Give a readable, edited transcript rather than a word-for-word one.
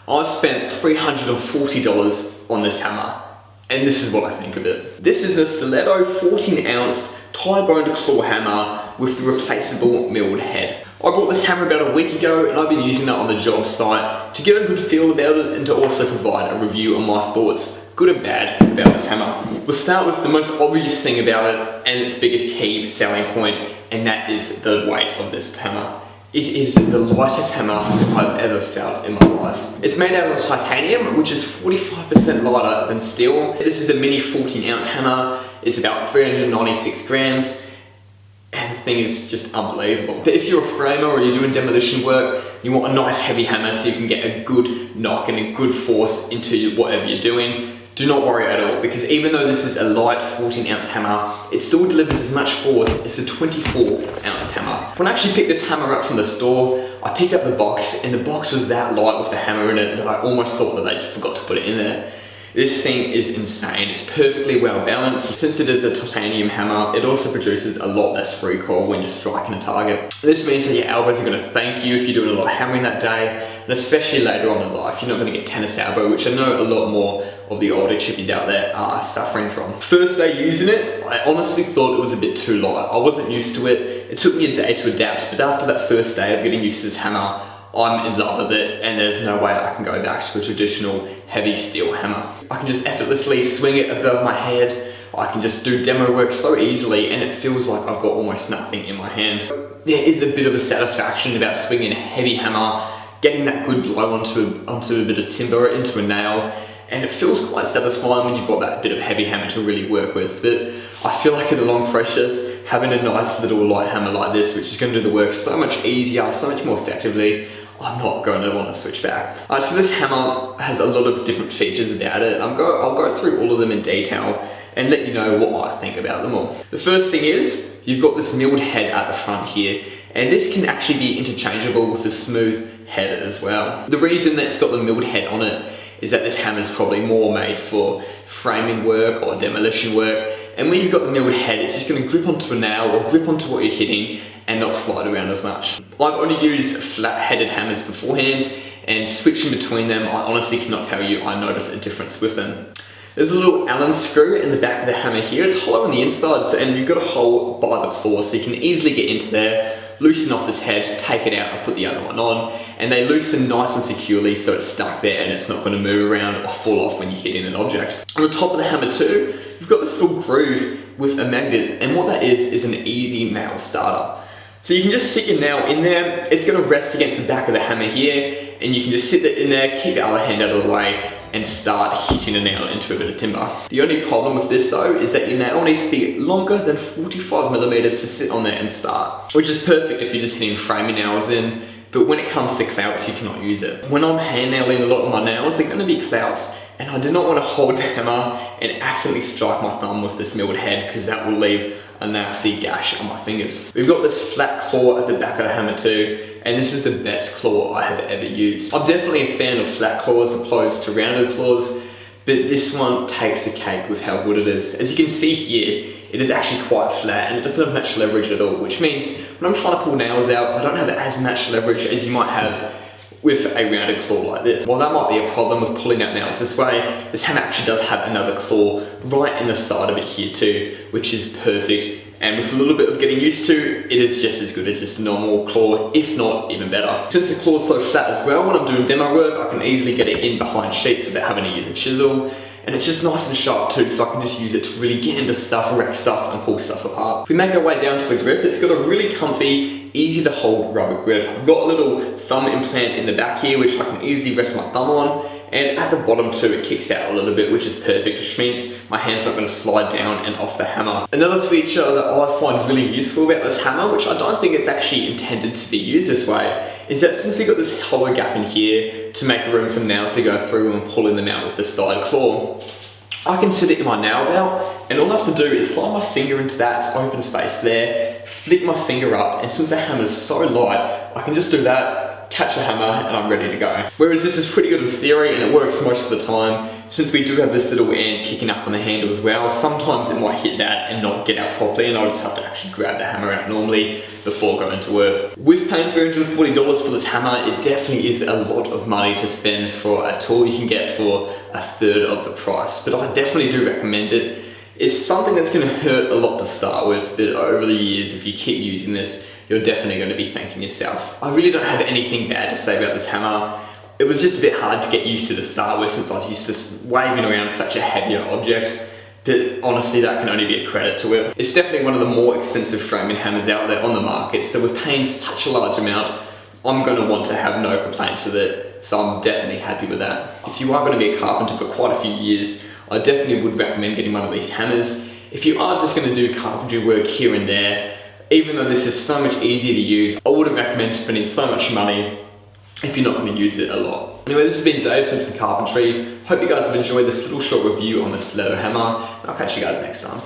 I've spent $340 on this hammer, and this is what I think of it. This is a Stiletto 14-ounce tie-boned claw hammer with the replaceable milled head. I bought this hammer about a week ago, and I've been using that on the job site to get a good feel about it and to also provide a review on my thoughts, good and bad, about this hammer. We'll start with the most obvious thing about it and its biggest key selling point, and that is the weight of this hammer. It is the lightest hammer I've ever felt in my life. It's made out of titanium, which is 45% lighter than steel. This is a mini 14-ounce hammer. It's about 396 grams. And the thing is just unbelievable. But if you're a framer or you're doing demolition work, you want a nice heavy hammer so you can get a good knock and a good force into whatever you're doing. Do not worry at all, because even though this is a light 14-ounce hammer, it still delivers as much force as a 24-ounce hammer. When I actually picked this hammer up from the store, I picked up the box, and the box was that light with the hammer in it that I almost thought that they forgot to put it in there. This thing is insane. It's perfectly well balanced. Since it is a titanium hammer, it also produces a lot less recoil when you're striking a target. This means that your elbows are going to thank you if you're doing a lot of hammering that day, and especially later on in life, you're not going to get tennis elbow, which I know a lot more of the older chippies out there are suffering from. First day using it, I honestly thought it was a bit too light. I wasn't used to it. It took me a day to adapt, but after that first day of getting used to this hammer, I'm in love with it, and there's no way I can go back to a traditional heavy steel hammer. I can just effortlessly swing it above my head. I can just do demo work so easily, and it feels like I've got almost nothing in my hand. There is a bit of a satisfaction about swinging a heavy hammer, getting that good blow onto a bit of timber, into a nail, and it feels quite satisfying when you've got that bit of heavy hammer to really work with. But I feel like in the long process, having a nice little light hammer like this, which is going to do the work so much easier, so much more effectively, I'm not going to want to switch back. So this hammer has a lot of different features about it. I'll go through all of them in detail and let you know what I think about them all. The first thing is, you've got this milled head at the front here, and this can actually be interchangeable with a smooth head as well. The reason that it's got the milled head on it is that this hammer is probably more made for framing work or demolition work, and when you've got the milled head, it's just going to grip onto a nail or grip onto what you're hitting and not slide around as much. I've only used flat-headed hammers beforehand, and switching between them, I honestly cannot tell you I notice a difference with them. There's a little Allen screw in the back of the hammer here. It's hollow on the inside, and you've got a hole by the claw, so you can easily get into there, loosen off this head, take it out and put the other one on, and they loosen nice and securely so it's stuck there and it's not going to move around or fall off when you're hitting an object. On the top of the hammer too, you've got this little groove with a magnet, and what that is an easy nail starter. So you can just sit your nail in there, it's going to rest against the back of the hammer here, and you can just sit it in there, keep your other hand out of the way, and start hitting a nail into a bit of timber. The only problem with this though is that your nail needs to be longer than 45mm to sit on there and start, which is perfect if you're just hitting framing nails in, but when it comes to clouts, you cannot use it. When I'm hand nailing a lot of my nails, they're going to be clouts, and I do not want to hold the hammer and accidentally strike my thumb with this milled head, because that will leave a nasty gash on my fingers. We've got this flat claw at the back of the hammer too, and this is the best claw I have ever used. I'm definitely a fan of flat claws opposed to rounded claws, but this one takes the cake with how good it is. As you can see here, it is actually quite flat and it doesn't have much leverage at all, which means when I'm trying to pull nails out, I don't have as much leverage as you might have with a rounded claw like this. While that might be a problem with pulling out nails this way, this hammer actually does have another claw right in the side of it here too, which is perfect. And with a little bit of getting used to, it is just as good as just a normal claw, if not even better. Since the claw is so flat as well, when I'm doing demo work, I can easily get it in behind sheets without having to use a chisel. And it's just nice and sharp too, so I can just use it to really get into stuff, wreck stuff, and pull stuff apart. If we make our way down to the grip, it's got a really comfy, easy to hold rubber grip. I've got a little thumb implant in the back here, which I can easily rest my thumb on. And at the bottom too, it kicks out a little bit, which is perfect, which means my hand's not going to slide down and off the hammer. Another feature that I find really useful about this hammer, which I don't think it's actually intended to be used this way, is that since we've got this hollow gap in here to make room for nails to go through when pulling them out with the side claw, I can sit it in my nail belt, and all I have to do is slide my finger into that open space there, flick my finger up, and since the hammer's so light, I can just do that, catch a hammer, and I'm ready to go. Whereas this is pretty good in theory, and it works most of the time. Since we do have this little end kicking up on the handle as well, sometimes it might hit that and not get out properly, and I'll just have to actually grab the hammer out normally before going to work. With paying $340 for this hammer, it definitely is a lot of money to spend for a tool you can get for a third of the price, but I definitely do recommend it. It's something that's going to hurt a lot to start with, but over the years, if you keep using this, you're definitely going to be thanking yourself. I really don't have anything bad to say about this hammer. It was just a bit hard to get used to start with, since I was used to waving around such a heavier object, but honestly that can only be a credit to it. It's definitely one of the more expensive framing hammers out there on the market, so with paying such a large amount, I'm going to want to have no complaints with it, so I'm definitely happy with that. If you are going to be a carpenter for quite a few years, I definitely would recommend getting one of these hammers. If you are just going to do carpentry work here and there, even though this is so much easier to use, I wouldn't recommend spending so much money if you're not going to use it a lot. Anyway, this has been Dave Simpson Carpentry. Hope you guys have enjoyed this little short review on the Stiletto hammer, and I'll catch you guys next time.